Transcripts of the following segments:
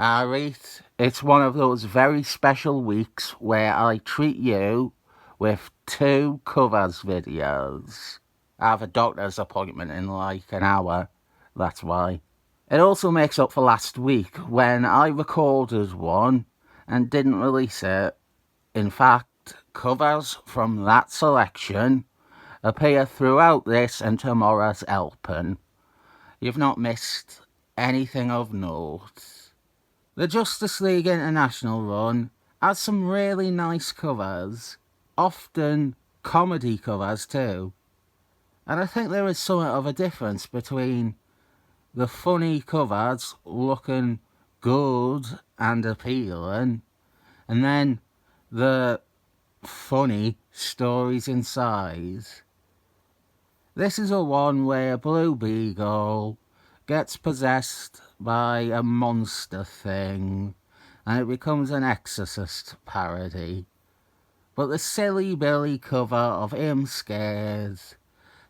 Alright, it's one of those very special weeks where I treat you with two covers videos. I have a doctor's appointment in like an hour, that's why. It also makes up for last week when I recorded one and didn't release it. In fact, covers from that selection appear throughout this and tomorrow's Helping. You've not missed anything of note. The Justice League International run has some really nice covers, often comedy covers too. And I think there is somewhat of a difference between the funny covers looking good and appealing, and then the funny stories inside. This is a one where Blue Beetle gets possessed by a monster thing and it becomes an Exorcist parody. But the silly Billy cover of him scared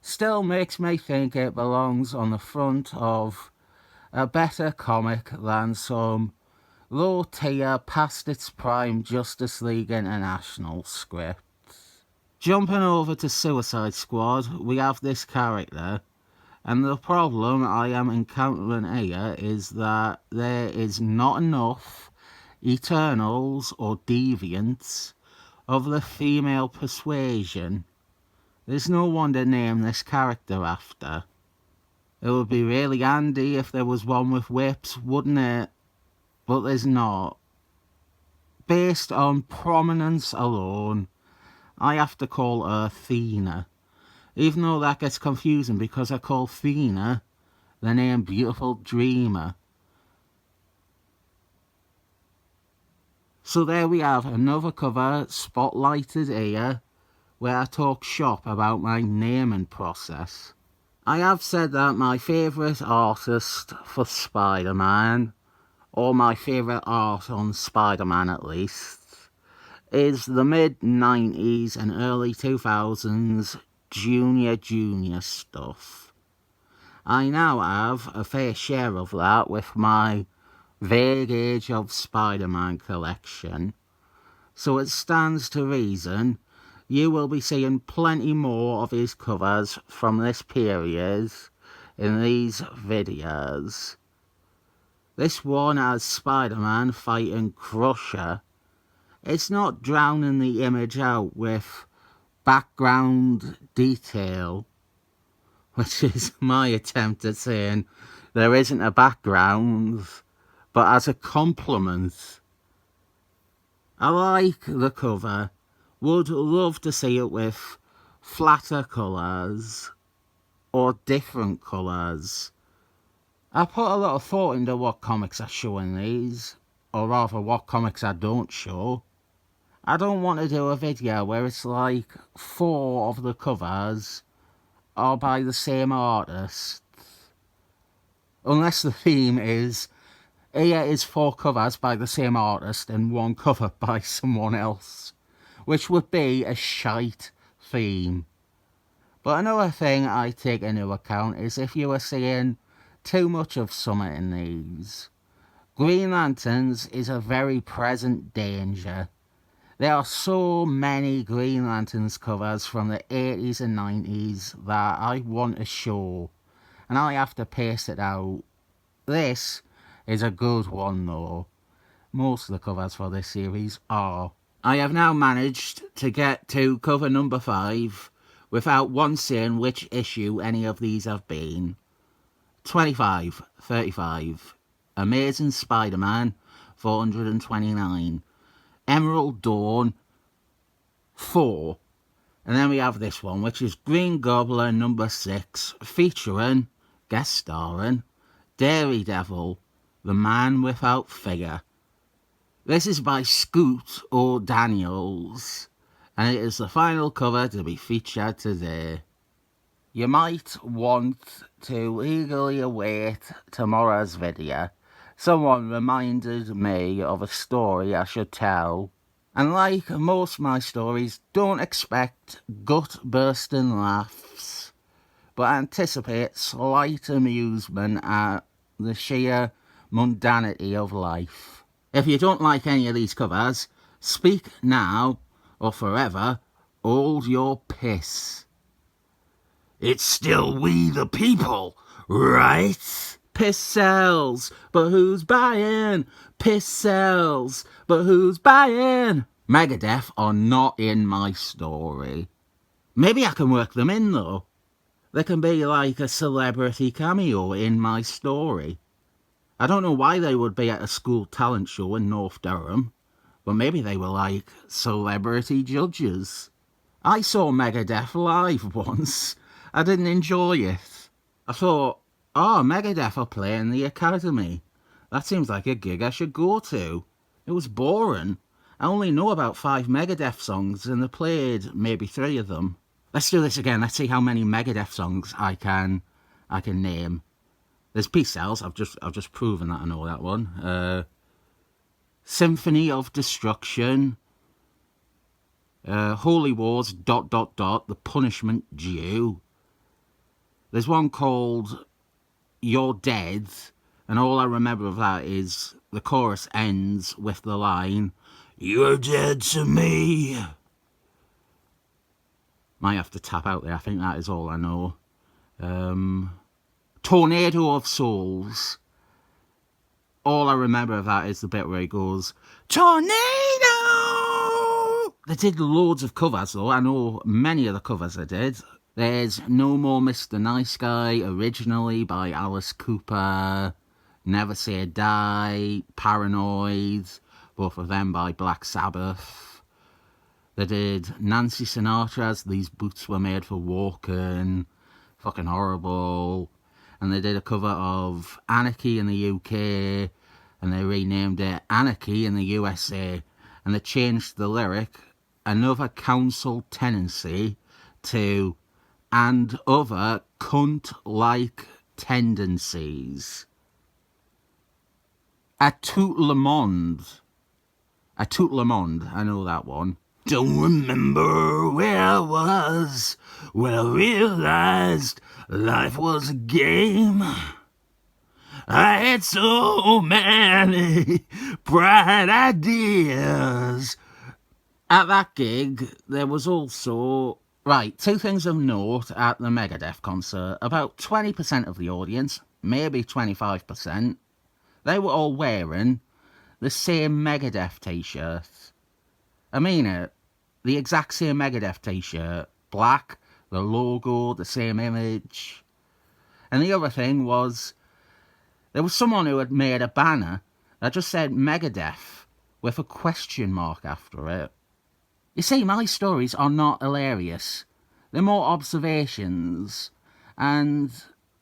still makes me think it belongs on the front of a better comic than some low tier past its prime Justice League International script. Jumping over to Suicide Squad, we have this character, and the problem I am encountering here is that there is not enough Eternals or Deviants of the female persuasion. There's no one to name this character after. It would be really handy if there was one with whips, wouldn't it? But there's not. Based on prominence alone, I have to call her Athena. Even though that gets confusing because I call Athena the name Beautiful Dreamer. So there we have another cover spotlighted here where I talk shop about my naming process. I have said that my favourite artist for Spider-Man, or my favourite art on Spider-Man at least, is the mid-90s and early 2000s junior stuff. I now have a fair share of that with my vague Age of Spider-Man collection, so it stands to reason you will be seeing plenty more of his covers from this period in these videos. This one has Spider-Man fighting Crusher. It's not drowning the image out with background detail, which is my attempt at saying there isn't a background, but as a compliment. I like the cover, would love to see it with flatter colours or different colours. I put a lot of thought into what comics I show in these, or rather what comics I don't show. I don't want to do a video where it's like 4 of the covers are by the same artist. Unless the theme is, here is 4 covers by the same artist and 1 cover by someone else, which would be a shite theme. But another thing I take into account is if you are seeing too much of something in these. Green Lanterns is a very present danger. There are so many Green Lanterns covers from the 80s and 90s that I want to show, and I have to pace it out. This is a good one though. Most of the covers for this series are. I have now managed to get to cover number 5 without once saying which issue any of these have been. 25, 35, Amazing Spider-Man, 429. Emerald Dawn, 4. And then we have this one, which is Green Goblin number 6, featuring, guest starring, Daredevil, the Man Without Figure. This is by Scoot O'Daniels, and it is the final cover to be featured today. You might want to eagerly await tomorrow's video. Someone reminded me of a story I should tell, and like most of my stories, don't expect gut-bursting laughs, but anticipate slight amusement at the sheer mundanity of life. If you don't like any of these covers, speak now or forever hold your piss. It's still we the people, right? Piss sells, but who's buying? Piss sells, but who's buying? Megadeth are not in my story. Maybe I can work them in though. They can be like a celebrity cameo in my story. I don't know why they would be at a school talent show in North Durham, but maybe they were like celebrity judges. I saw Megadeth live once. I didn't enjoy it. I thought, oh, Megadeth are playing the Academy. That seems like a gig I should go to. It was boring. I only know about 5 Megadeth songs and I played maybe 3 of them. Let's do this again. Let's see how many Megadeth songs I can name. There's Peace Cells. I've just proven that I know that one. Symphony of Destruction. Holy Wars, ... The Punishment Due. There's one called You're Dead, and all I remember of that is the chorus ends with the line, You're dead to me. Might have to tap out there, I think that is all I know. Tornado of Souls. All I remember of that is the bit where he goes, Tornado! They did loads of covers though, I know many of the covers they did. There's No More Mr. Nice Guy, originally by Alice Cooper. Never Say Die, Paranoid, both of them by Black Sabbath. They did Nancy Sinatra's These Boots Were Made for Walking, fucking horrible. And they did a cover of Anarchy in the UK, and they renamed it Anarchy in the USA. And they changed the lyric, Another Council Tenancy, to And Other Cunt-like Tendencies. A tout le monde. A tout le monde, I know that one. Don't remember where I was when I realized life was a game. I had so many bright ideas. At that gig, there was also... Right, 2 things of note at the Megadeth concert. About 20% of the audience, maybe 25%, they were all wearing the same Megadeth t-shirt. I mean it. The exact same Megadeth t-shirt. Black, the logo, the same image. And the other thing was, there was someone who had made a banner that just said Megadeth with a question mark after it. You see, my stories are not hilarious. They're more observations and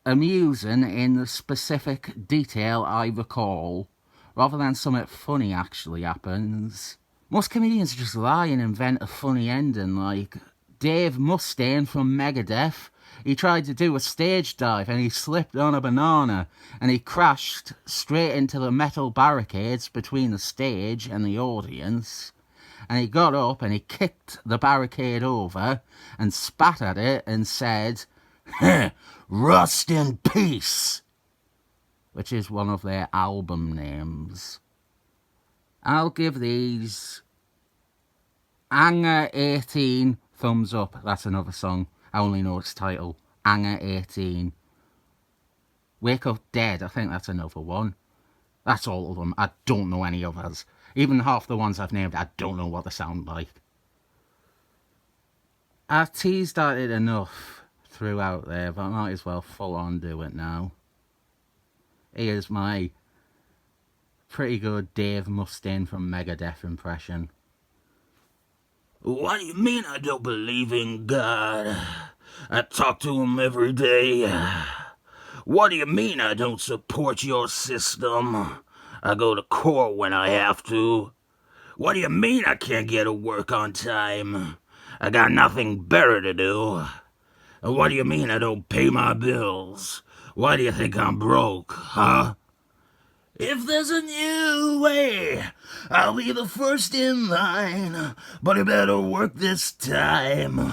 amusing in the specific detail I recall, rather than something funny actually happens. Most comedians just lie and invent a funny ending, like Dave Mustaine from Megadeth. He tried to do a stage dive and he slipped on a banana and he crashed straight into the metal barricades between the stage and the audience. And he got up and he kicked the barricade over and spat at it and said, Rust in Peace, which is one of their album names. I'll give these Anger 18 thumbs up. That's another song. I only know its title. Anger 18. Wake Up Dead. I think that's another one. That's all of them. I don't know any others. Even half the ones I've named, I don't know what they sound like. I've teased at it enough throughout there, but I might as well full on do it now. Here's my pretty good Dave Mustaine from Megadeth impression. What do you mean I don't believe in God? I talk to him every day. What do you mean I don't support your system? I go to court when I have to. What do you mean I can't get to work on time? I got nothing better to do. What do you mean I don't pay my bills? Why do you think I'm broke, huh? If there's a new way, I'll be the first in line, but it better work this time.